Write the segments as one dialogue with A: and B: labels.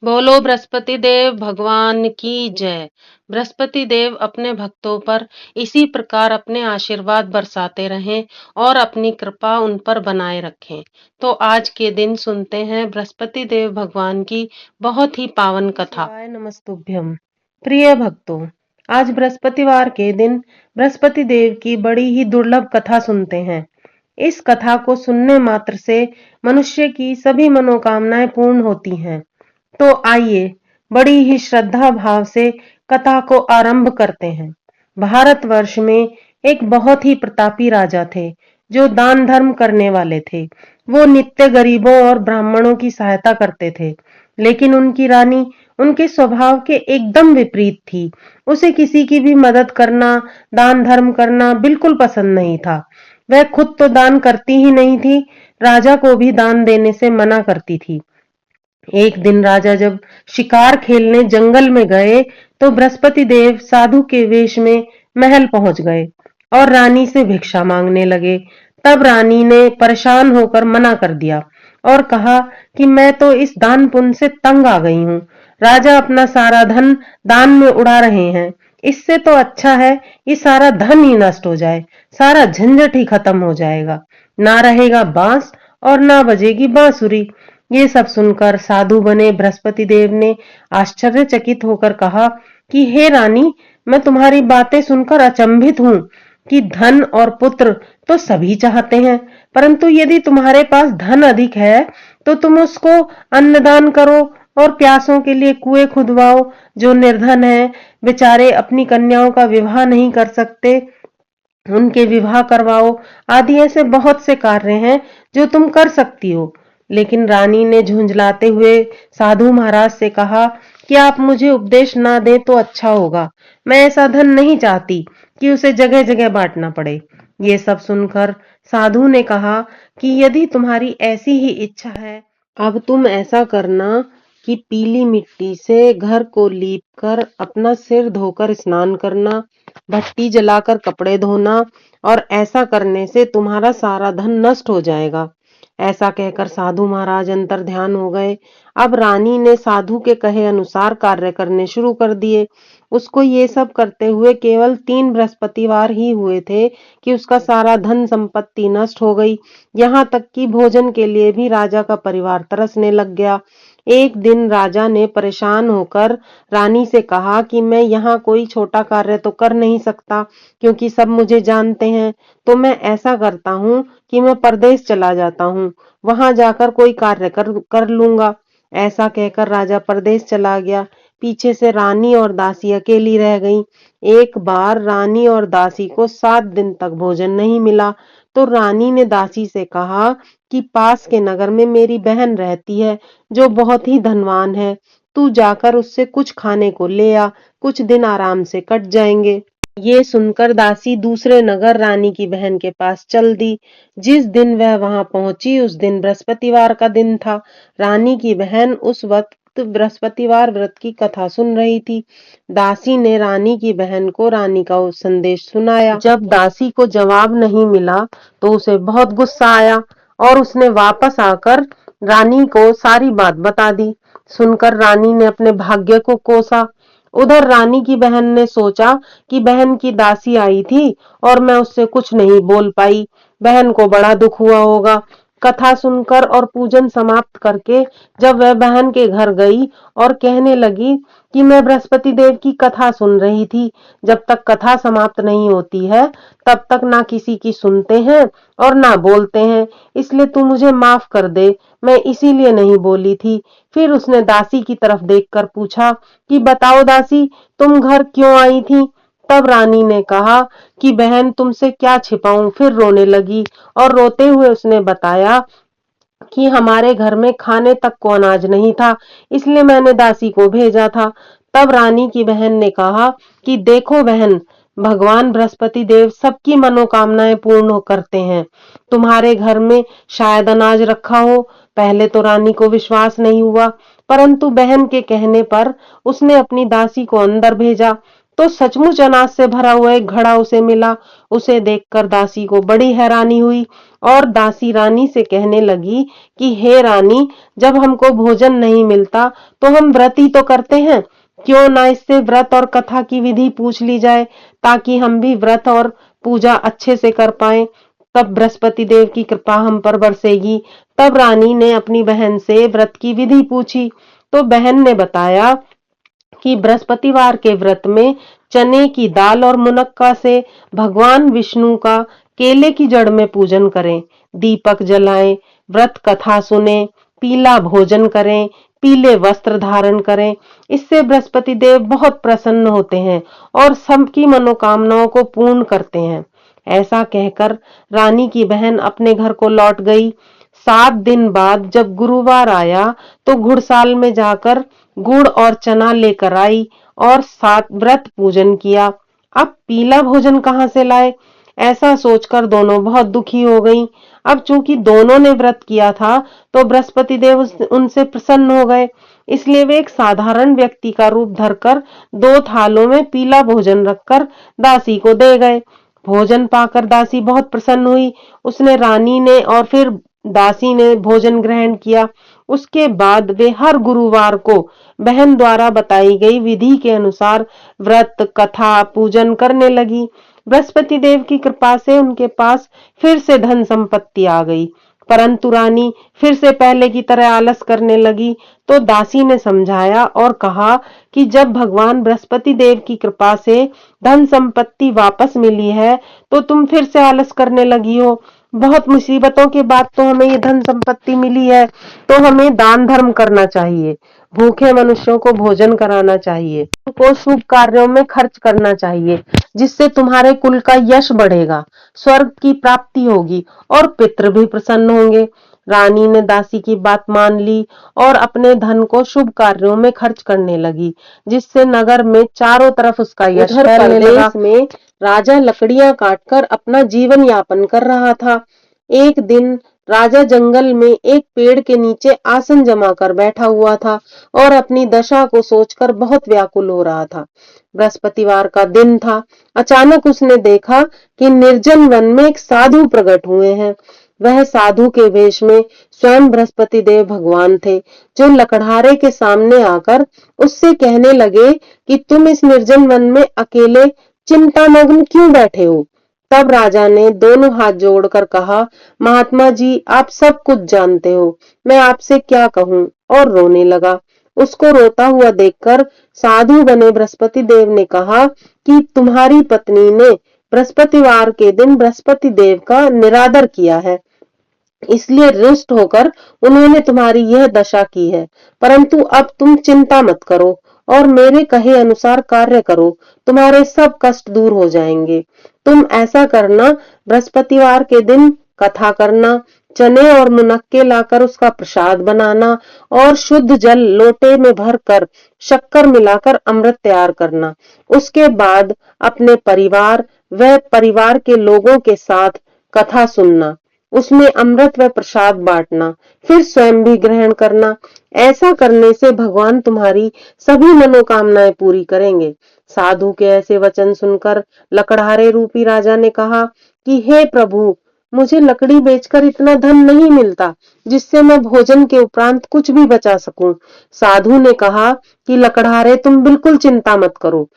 A: बोलो बृहस्पति देव भगवान की जय। बृहस्पति देव अपने भक्तों पर इसी प्रकार अपने आशीर्वाद बरसाते रहें और अपनी कृपा उन पर बनाए रखें। तो आज के दिन सुनते हैं बृहस्पति देव भगवान की बहुत ही पावन कथा। नमस्तुभ्यम। प्रिय भक्तों, आज बृहस्पतिवार के दिन बृहस्पति देव की बड़ी ही दुर्लभ कथा सुनते हैं। इस कथा को सुनने मात्र से मनुष्य की सभी मनोकामनाएं पूर्ण होती हैं। तो आइए बड़ी ही श्रद्धा भाव से कथा को आरंभ करते हैं। भारतवर्ष में एक बहुत ही प्रतापी राजा थे जो दान धर्म करने वाले थे। वो नित्य गरीबों और ब्राह्मणों की सहायता करते थे, लेकिन उनकी रानी उनके स्वभाव के एकदम विपरीत थी। उसे किसी की भी मदद करना, दान धर्म करना बिल्कुल पसंद नहीं था। वह खुद तो दान करती ही नहीं थी, राजा को भी दान देने से मना करती थी। एक दिन राजा जब शिकार खेलने जंगल में गए तो बृहस्पति देव साधु के वेश में महल पहुंच गए और रानी से भिक्षा मांगने लगे। तब रानी ने परेशान होकर मना कर दिया और कहा कि मैं तो इस दान पुण्य से तंग आ गई हूँ। राजा अपना सारा धन दान में उड़ा रहे हैं। इससे तो अच्छा है ये सारा धन ही नष्ट हो जाए, सारा झंझट ही खत्म हो जाएगा। ना रहेगा बांस और ना बजेगी बांसुरी। ये सब सुनकर साधु बने बृहस्पति देव ने आश्चर्यचकित होकर कहा कि हे रानी, मैं तुम्हारी बातें सुनकर अचंभित हूँ कि धन और पुत्र तो सभी चाहते हैं, परंतु यदि तुम्हारे पास धन अधिक है तो तुम उसको अन्नदान करो और प्यासों के लिए कुएं खुदवाओ। जो निर्धन है, बेचारे अपनी कन्याओं का विवाह नहीं कर सकते, उनके विवाह करवाओ। आदि ऐसे बहुत से कार्य हैं जो तुम कर सकती हो। लेकिन रानी ने झुंझलाते हुए साधु महाराज से कहा कि आप मुझे उपदेश ना दें तो अच्छा होगा। मैं ऐसा धन नहीं चाहती कि उसे जगह जगह बांटना पड़े। ये सब सुनकर साधु ने कहा कि यदि तुम्हारी ऐसी ही इच्छा है, अब तुम ऐसा करना कि पीली मिट्टी से घर को लीप कर अपना सिर धोकर स्नान करना, भट्टी जलाकर कपड़े धोना, और ऐसा करने से तुम्हारा सारा धन नष्ट हो जाएगा। ऐसा कहकर साधु महाराज अंतर ध्यान हो गए। अब रानी ने साधु के कहे अनुसार कार्य करने शुरू कर दिए। उसको ये सब करते हुए केवल 3 बृहस्पतिवार ही हुए थे कि उसका सारा धन संपत्ति नष्ट हो गई। यहाँ तक कि भोजन के लिए भी राजा का परिवार तरसने लग गया। एक दिन राजा ने परेशान होकर रानी से कहा कि मैं यहाँ कोई छोटा कार्य तो कर नहीं सकता, क्योंकि सब मुझे जानते हैं। तो मैं ऐसा करता हूँ कि मैं परदेश चला जाता हूँ, वहां जाकर कोई कार्य कर लूंगा। ऐसा कहकर राजा परदेश चला गया। पीछे से रानी और दासी अकेली रह गईं। एक बार रानी और दासी को 7 दिन तक भोजन नहीं मिला, तो रानी ने दासी से कहा कि पास के नगर में मेरी बहन रहती है जो बहुत ही धनवान है। तू जाकर उससे कुछ खाने को ले आ, कुछ दिन आराम से कट जाएंगे। ये सुनकर दासी दूसरे नगर रानी की बहन के पास चल दी। जिस दिन वह वहां पहुंची उस दिन बृहस्पतिवार का दिन था। रानी की बहन उस वक्त बृहस्पतिवार व्रत की कथा सुन रही थी। दासी ने रानी की बहन को रानी का संदेश सुनाया। जब दासी को जवाब नहीं मिला तो उसे बहुत गुस्सा आया और उसने वापस आकर रानी को सारी बात बता दी। सुनकर रानी ने अपने भाग्य को कोसा। उधर रानी की बहन ने सोचा कि बहन की दासी आई थी और मैं उससे कुछ नहीं बोल पाई, बहन को बड़ा दुख हुआ होगा। कथा सुनकर और पूजन समाप्त करके जब वह बहन के घर गई और कहने लगी कि मैं बृहस्पति देव की कथा सुन रही थी, जब तक कथा समाप्त नहीं होती है तब तक ना किसी की सुनते हैं और ना बोलते हैं, इसलिए तू मुझे माफ कर दे, मैं इसीलिए नहीं बोली थी। फिर उसने दासी की तरफ देखकर पूछा कि बताओ दासी, तुम घर क्यों आई थी? तब रानी ने कहा कि बहन तुमसे क्या छिपाऊं। फिर रोने लगी और रोते हुए उसने बताया कि हमारे घर में खाने तक को अनाज नहीं था, इसलिए मैंने दासी को भेजा था। तब रानी की बहन ने कहा कि देखो बहन, भगवान बृहस्पति देव सबकी मनोकामनाएं पूर्ण करते हैं। तुम्हारे घर में शायद अनाज रखा हो। पहले तो रानी को विश्वास नहीं हुआ, परंतु बहन के कहने पर उसने अपनी दासी को अंदर भेजा तो सचमुच अनाज से भरा हुआ एक घड़ा उसे मिला। उसे देखकर दासी को बड़ी हैरानी हुई। और दासी रानी से कहने लगी कि हे रानी, जब हमको भोजन नहीं मिलता तो हम व्रत ही तो करते हैं, क्यों ना इससे व्रत और कथा की विधि पूछ ली जाए, ताकि हम भी व्रत और पूजा अच्छे से कर पाए। तब बृहस्पति देव की कृपा हम पर बरसेगी। तब रानी ने अपनी बहन से व्रत की विधि पूछी, तो बहन ने बताया कि बृहस्पतिवार के व्रत में चने की दाल और मुनक्का से भगवान विष्णु का केले की जड़ में पूजन करें, दीपक जलाएं, व्रत कथा सुने, पीला भोजन करें, पीले वस्त्र धारण करें। इससे बृहस्पति देव बहुत प्रसन्न होते हैं और सबकी मनोकामनाओं को पूर्ण करते हैं। ऐसा कहकर रानी की बहन अपने घर को लौट गई। 7 दिन बाद जब गुरुवार आया तो घुड़साल में जाकर गुड़ और चना लेकर आई और सात व्रत पूजन किया। अब पीला भोजन कहाँ से लाए? ऐसा सोचकर दोनों बहुत दुखी हो गईं। अब चूंकि दोनों ने व्रत किया था तो बृहस्पति देव उनसे प्रसन्न हो गए, इसलिए वे एक साधारण व्यक्ति का रूप धरकर 2 थालों में पीला भोजन रखकर दासी को दे गए। भोजन पाकर दासी बहुत प्रसन्न हुई। उसने रानी ने और फिर दासी ने भोजन ग्रहण किया। उसके बाद वे हर गुरुवार को बहन द्वारा बताई गई विधि के अनुसार व्रत कथा पूजन करने लगी। बृहस्पति देव की कृपा से उनके पास फिर से धन संपत्ति आ गई, परंतु रानी फिर से पहले की तरह आलस करने लगी। तो दासी ने समझाया और कहा कि जब भगवान बृहस्पति देव की कृपा से धन संपत्ति वापस मिली है तो तुम फिर से आलस करने लगी हो। बहुत मुसीबतों के बाद तो हमें ये धन संपत्ति मिली है, तो हमें दान धर्म करना चाहिए, भूखे मनुष्यों को भोजन कराना चाहिए, को शुभ कार्यों में खर्च करना चाहिए, जिससे तुम्हारे कुल का यश बढ़ेगा, स्वर्ग की प्राप्ति होगी और पितृ भी प्रसन्न होंगे। रानी ने दासी की बात मान ली और अपने धन को शुभ कार्यों में खर्च करने लगी, जिससे नगर में चारों तरफ उसका यश फैलने लगा। में राजा लकड़ियां काटकर अपना जीवन यापन कर रहा था। एक दिन राजा जंगल में एक पेड़ के नीचे आसन जमाकर बैठा हुआ था और अपनी दशा को सोचकर बहुत व्याकुल हो रहा था। बृहस्पतिवार का दिन था। अचानक उसने देखा कि निर्जन वन में एक साधु प्रकट हुए हैं। वह साधु के वेश में स्वयं बृहस्पति देव भगवान थे, जो लकड़हारे के सामने आकर उससे कहने लगे कि तुम इस निर्जन वन में अकेले चिंतामग्न क्यों बैठे हो? तब राजा ने दोनों हाथ जोड़कर कहा, महात्मा जी, आप सब कुछ जानते हो, मैं आपसे क्या कहूँ, और रोने लगा। उसको रोता हुआ देखकर साधु बने बृहस्पति देव ने कहा कि तुम्हारी पत्नी ने बृहस्पतिवार के दिन बृहस्पति देव का निरादर किया है, इसलिए रुष्ट होकर उन्होंने तुम्हारी यह दशा की है। परंतु अब तुम चिंता मत करो और मेरे कहे अनुसार कार्य करो, तुम्हारे सब कष्ट दूर हो जाएंगे। तुम ऐसा करना, बृहस्पतिवार के दिन कथा करना, चने और मुनक्के लाकर उसका प्रसाद बनाना और शुद्ध जल लोटे में भरकर शक्कर मिलाकर अमृत तैयार करना। उसके बाद अपने परिवार व परिवार के लोगों के साथ कथा सुनना, उसमें अमृत व प्रसाद बांटना, फिर स्वयं भी ग्रहण करना। ऐसा करने से भगवान तुम्हारी सभी मनोकामनाएं पूरी करेंगे। साधु के ऐसे वचन सुनकर लकड़हारे रूपी राजा ने कहा कि हे प्रभु, मुझे लकड़ी बेचकर इतना धन नहीं मिलता जिससे मैं भोजन के उपरांत कुछ भी बचा सकूं। साधु ने कहा कि लकड़हारे, तुम बिल्कुल चिंता मत करो,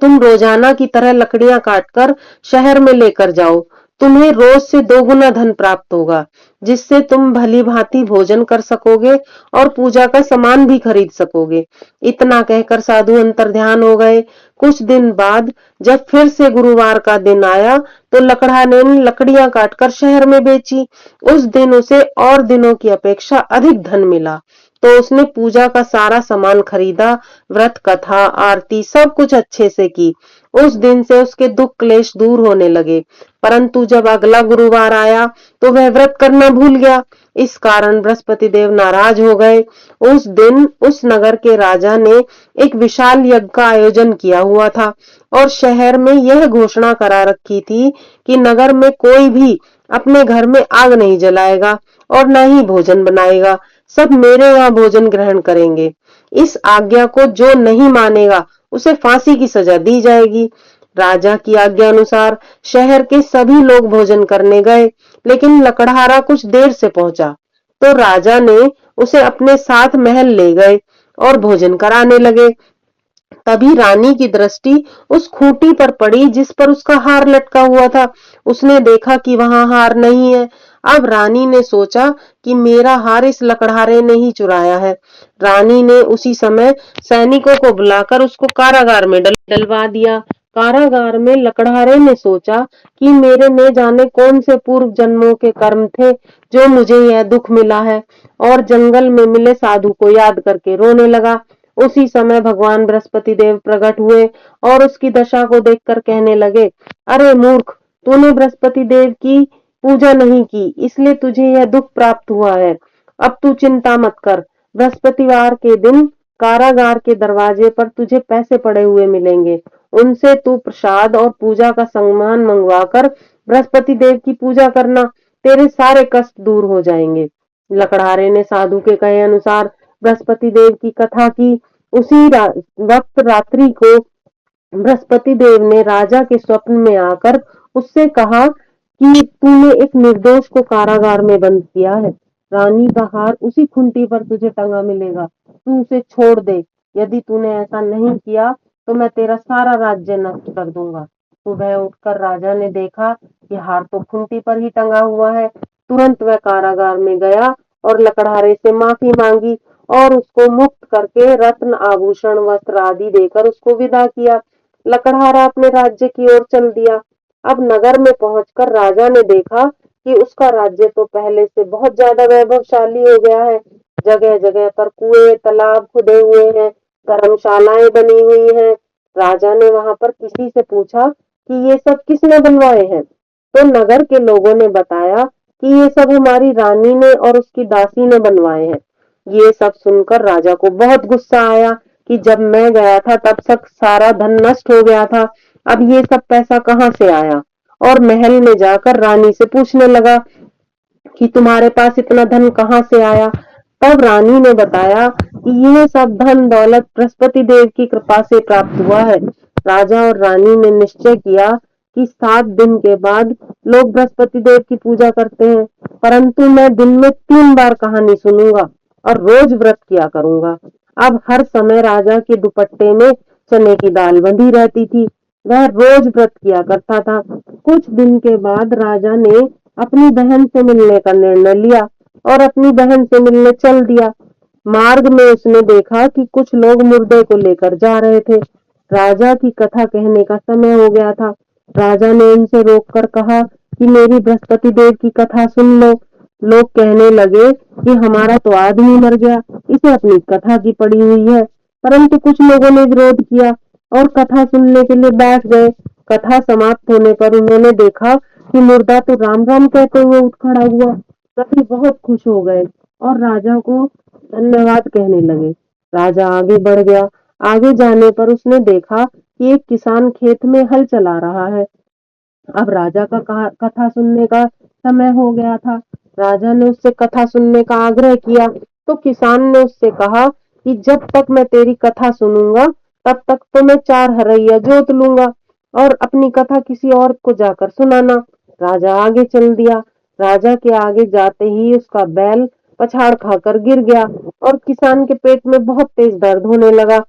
A: तुम रोजाना की तरह लकड़ियां काटकर शहर में लेकर जाओ, तुम्हें रोज से 2 गुना धन प्राप्त होगा, जिससे तुम भली भांति भोजन कर सकोगे और पूजा का सामान भी खरीद सकोगे। इतना कहकर साधु अंतर्ध्यान हो गए। कुछ दिन बाद जब फिर से गुरुवार का दिन आया तो लकड़हारे ने लकड़ियां काटकर शहर में बेची। उस दिन उसे और दिनों की अपेक्षा अधिक धन मिला, तो उसने पूजा का सारा सामान खरीदा, व्रत कथा आरती सब कुछ अच्छे से की। उस दिन से उसके दुख क्लेश दूर होने लगे। परंतु जब अगला गुरुवार आया तो वह व्रत करना भूल गया। इस कारण बृहस्पति देव नाराज हो गए। उस दिन उस नगर के राजा ने एक विशाल यज्ञ का आयोजन किया हुआ था और शहर में यह घोषणा करा रखी थी कि नगर में कोई भी अपने घर में आग नहीं जलाएगा और न ही भोजन बनाएगा, सब मेरे यहाँ भोजन ग्रहण करेंगे। इस आज्ञा को जो नहीं मानेगा उसे फांसी की सजा दी जाएगी। राजा की आज्ञा अनुसार शहर के सभी लोग भोजन करने गए, लेकिन लकड़हारा कुछ देर से पहुंचा। तो राजा ने उसे अपने साथ महल ले गए और भोजन कराने लगे। तभी रानी की दृष्टि उस खूंटी पर पड़ी जिस पर उसका हार लटका हुआ था। उसने देखा कि वहां हार नहीं है। अब रानी ने सोचा कि मेरा हार इस लकड़हारे ने ही चुराया है। रानी ने उसी समय सैनिकों को बुलाकर उसको कारागार में डलवा दिया। कारागार में लकड़हारे ने सोचा कि मेरे न जाने कौन से पूर्व जन्मों के कर्म थे जो मुझे यह दुख मिला है, और जंगल में मिले साधु को याद करके रोने लगा। उसी समय भगवान बृहस्पति देव प्रकट हुए और उसकी दशा को देखकर कहने लगे, अरे मूर्ख, तूने बृहस्पति देव की पूजा नहीं की, इसलिए तुझे यह दुख प्राप्त हुआ है। अब तू चिंता मत कर। बृहस्पतिवार के दिन कारागार के दरवाजे पर तुझे पैसे पड़े हुए मिलेंगे। उनसे तू प्रसाद और पूजा का सामान मंगवाकर बृहस्पति देव की पूजा करना, तेरे सारे कष्ट दूर हो जाएंगे। लकड़हारे ने साधु के कहे अनुसार बृहस्पति देव की कथा की। उसी वक्त रात्रि को बृहस्पति देव ने राजा के स्वप्न में आकर उससे कहा कि तूने एक निर्दोष को कारागार में बंद किया है। रानी का हार उसी खुंटी पर तुझे टंगा मिलेगा, तू उसे छोड़ दे। यदि तूने ऐसा नहीं किया तो मैं तेरा सारा राज्य नष्ट कर दूंगा। सुबह उठकर राजा ने देखा कि हार तो खुंटी पर ही टंगा हुआ है। तुरंत वह कारागार में गया और लकड़हारे से माफी मांगी और उसको मुक्त करके रत्न आभूषण वस्त्र आदि देकर उसको विदा किया। लकड़हारा अपने राज्य की ओर चल दिया। अब नगर में पहुंचकर राजा ने देखा कि उसका राज्य तो पहले से बहुत ज्यादा वैभवशाली हो गया है। जगह जगह पर कुएं तालाब खुदे हुए हैं, धर्मशालाएं बनी हुई हैं। राजा ने वहां पर किसी से पूछा कि ये सब किसने बनवाए हैं, तो नगर के लोगों ने बताया कि ये सब हमारी रानी ने और उसकी दासी ने बनवाए हैं। ये सब सुनकर राजा को बहुत गुस्सा आया कि जब मैं गया था तब तक सारा धन नष्ट हो गया था, अब ये सब पैसा कहाँ से आया। और महल में जाकर रानी से पूछने लगा कि तुम्हारे पास इतना धन कहाँ से आया। तब रानी ने बताया कि यह सब धन दौलत बृहस्पति देव की कृपा से प्राप्त हुआ है। राजा और रानी ने निश्चय किया कि 7 दिन के बाद लोग बृहस्पति देव की पूजा करते हैं, परंतु मैं दिन में 3 बार कहानी सुनूंगा और रोज व्रत किया करूंगा। अब हर समय राजा के दुपट्टे में चने की दाल बंधी रहती थी। वह रोज व्रत किया करता था। कुछ दिन के बाद राजा ने अपनी बहन से मिलने का निर्णय लिया और अपनी बहन से मिलने चल दिया। मार्ग में उसने देखा कि कुछ लोग मुर्दे को लेकर जा रहे थे। राजा की कथा कहने का समय हो गया था। राजा ने उनसे रोककर कहा कि मेरी बृहस्पति देव की कथा सुन लो। लोग कहने लगे कि हमारा तो आदमी मर गया, इसे अपनी कथा की पड़ी हुई है। परंतु कुछ लोगों ने विरोध किया और कथा सुनने के लिए बैठ गए। कथा समाप्त होने पर उन्होंने देखा कि मुर्दा तो राम राम कहते हुए उठ खड़ा हुआ। सभी बहुत खुश हो गए और राजा को धन्यवाद कहने लगे। राजा आगे बढ़ गया। आगे जाने पर उसने देखा कि एक किसान खेत में हल चला रहा है। अब राजा का कथा सुनने का समय हो गया था। राजा ने उससे कथा सुनने का आग्रह किया तो किसान ने उससे कहा कि जब तक मैं तेरी कथा सुनूंगा तब तक तो मैं 4 हरैया जोत लूंगा और अपनी कथा किसी और को जाकर सुनाना। राजा आगे चल दिया। राजा के आगे जाते ही उसका बैल पछाड़ खाकर गिर गया और किसान के पेट में बहुत तेज दर्द होने लगा।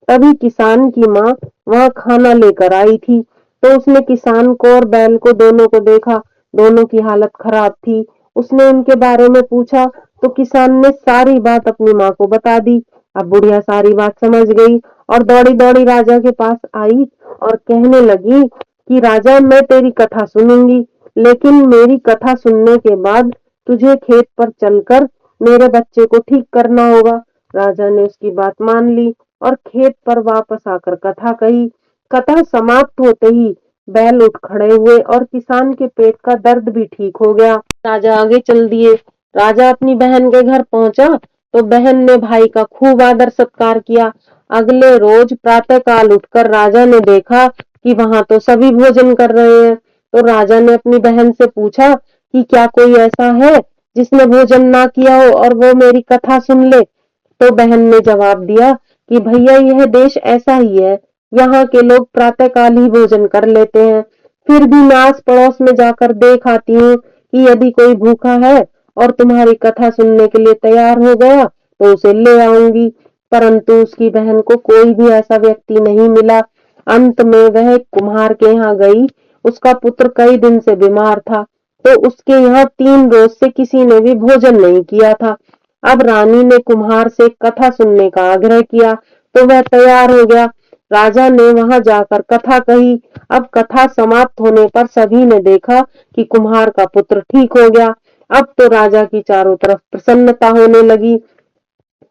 A: तभी किसान की माँ वहां खाना लेकर आई थी, तो उसने किसान को और बैल को दोनों को देखा। दोनों की हालत खराब थी। उसने उनके बारे में पूछा तो किसान ने सारी बात अपनी माँ को बता दी। अब बुढ़िया सारी बात समझ गई और दौड़ी दौड़ी राजा के पास आई और कहने लगी कि राजा, मैं तेरी कथा सुनूंगी, लेकिन मेरी कथा सुनने के बाद तुझे खेत पर चलकर मेरे बच्चे को ठीक करना होगा। राजा ने उसकी बात मान ली और खेत पर वापस आकर कथा कही। कथा समाप्त होते ही बैल उठ खड़े हुए और किसान के पेट का दर्द भी ठीक हो गया। राजा आगे चल दिए। राजा अपनी बहन के घर पहुंचा तो बहन ने भाई का खूब आदर सत्कार किया। अगले रोज प्रातःकाल उठकर राजा ने देखा कि वहां तो सभी भोजन कर रहे हैं। तो राजा ने अपनी बहन से पूछा कि क्या कोई ऐसा है जिसने भोजन ना किया हो और वो मेरी कथा सुन ले। तो बहन ने जवाब दिया कि भैया, यह देश ऐसा ही है, यहाँ के लोग प्रातःकाल ही भोजन कर लेते हैं। फिर भी मैं आस पड़ोस में जाकर देख आती हूँ कि यदि कोई भूखा है और तुम्हारी कथा सुनने के लिए तैयार हो गया तो उसे ले आऊंगी। परंतु उसकी बहन को कोई भी ऐसा व्यक्ति नहीं मिला। अंत में वह कुम्हार के यहाँ गई। उसका पुत्र कई दिन से बीमार था, तो उसके यहाँ 3 रोज से किसी ने भी भोजन नहीं किया था। अब रानी ने कुम्हार से कथा सुनने का आग्रह किया, तो वह तैयार हो गया। राजा ने वहां जाकर कथा कही। अब कथा समाप्त होने पर सभी ने देखा कि कुम्हार का पुत्र ठीक हो गया। अब तो राजा की चारों तरफ प्रसन्नता होने लगी।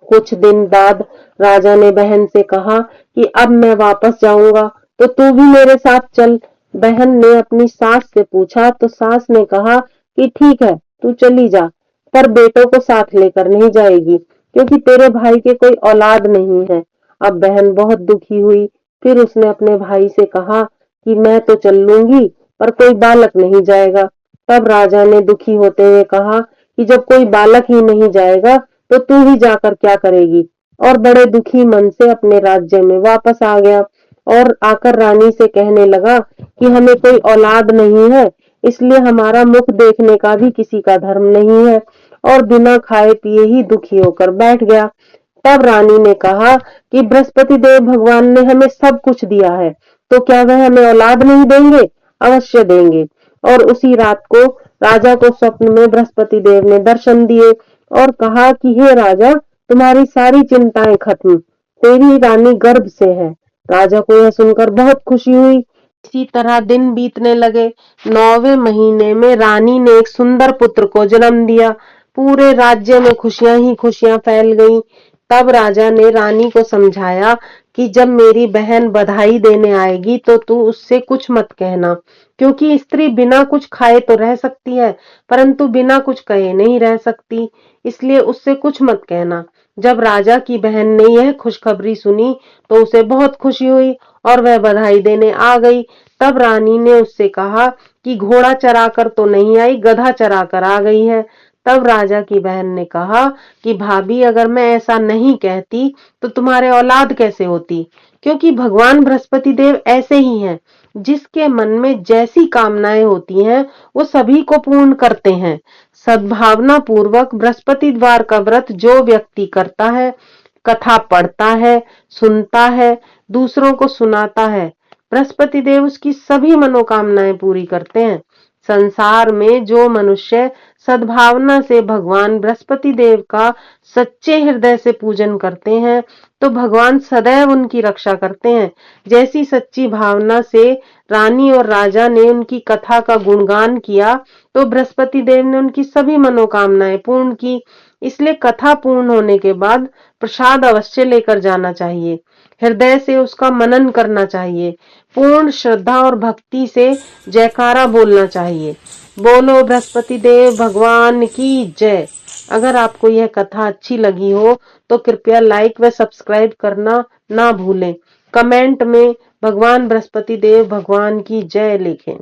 A: कुछ दिन बाद राजा ने बहन से कहा कि अब मैं वापस जाऊंगा, तो तू भी मेरे साथ चल। बहन ने अपनी सास से पूछा, तो सास ने कहा कि ठीक है, तू चली जा, पर बेटों को साथ लेकर नहीं जाएगी, क्योंकि तेरे भाई के कोई औलाद नहीं है। अब बहन बहुत दुखी हुई। फिर उसने अपने भाई से कहा कि मैं तो चल लूंगी, पर कोई बालक नहीं जाएगा। तब राजा ने दुखी होते हुए कहा कि जब कोई बालक ही नहीं जाएगा तो तू ही जाकर क्या करेगी। और बड़े दुखी मन से अपने राज्य में वापस आ गया और आकर रानी से कहने लगा कि हमें कोई औलाद नहीं है, इसलिए हमारा मुख देखने का भी किसी का धर्म नहीं है, और बिना खाए पिए ही दुखी होकर बैठ गया। तब रानी ने कहा कि बृहस्पति देव भगवान ने हमें सब कुछ दिया है, तो क्या वह हमें औलाद नहीं देंगे? अवश्य देंगे। और उसी रात को राजा को स्वप्न में बृहस्पति देव ने दर्शन दिए और कहा कि हे राजा, तुम्हारी सारी चिंताएं खत्म, तेरी रानी गर्भ से है। राजा को यह सुनकर बहुत खुशी हुई। इसी तरह दिन बीतने लगे। 9वें महीने में रानी ने एक सुंदर पुत्र को जन्म दिया। पूरे राज्य में खुशियां ही खुशियां फैल गईं। तब राजा ने रानी को समझाया कि जब मेरी बहन बधाई देने आएगी तो तू उससे कुछ मत कहना, क्योंकि स्त्री बिना कुछ खाए तो रह सकती है, परंतु बिना कुछ कहे नहीं रह सकती, इसलिए उससे कुछ मत कहना। जब राजा की बहन ने यह खुशखबरी सुनी तो उसे बहुत खुशी हुई और वह बधाई देने आ गई। तब रानी ने उससे कहा कि घोड़ा चराकर तो नहीं आई, गधा चराकर आ गई है। तब राजा की बहन ने कहा कि भाभी, अगर मैं ऐसा नहीं कहती तो तुम्हारे औलाद कैसे होती, क्योंकि भगवान बृहस्पति देव ऐसे ही हैं, जिसके मन में जैसी कामनाएं होती हैं वो सभी को पूर्ण करते हैं। सद्भावना पूर्वक बृहस्पति द्वार का व्रत जो व्यक्ति करता है, कथा पढ़ता है, सुनता है, दूसरों को सुनाता है, बृहस्पति देव उसकी सभी मनोकामनाएं पूरी करते हैं। संसार में जो मनुष्य सद्भावना से भगवान बृहस्पति देव का सच्चे हृदय से पूजन करते हैं, तो भगवान सदैव उनकी रक्षा करते हैं। जैसी सच्ची भावना से रानी और राजा ने उनकी कथा का गुणगान किया, तो बृहस्पति देव ने उनकी सभी मनोकामनाएं पूर्ण की। इसलिए कथा पूर्ण होने के बाद प्रसाद अवश्य लेकर जाना चाहिए, हृदय से उसका मनन करना चाहिए, पूर्ण श्रद्धा और भक्ति से जयकारा बोलना चाहिए। बोलो बृहस्पति देव भगवान की जय। अगर आपको यह कथा अच्छी लगी हो तो कृपया लाइक व सब्सक्राइब करना ना भूलें। कमेंट में भगवान बृहस्पति देव भगवान की जय लिखें।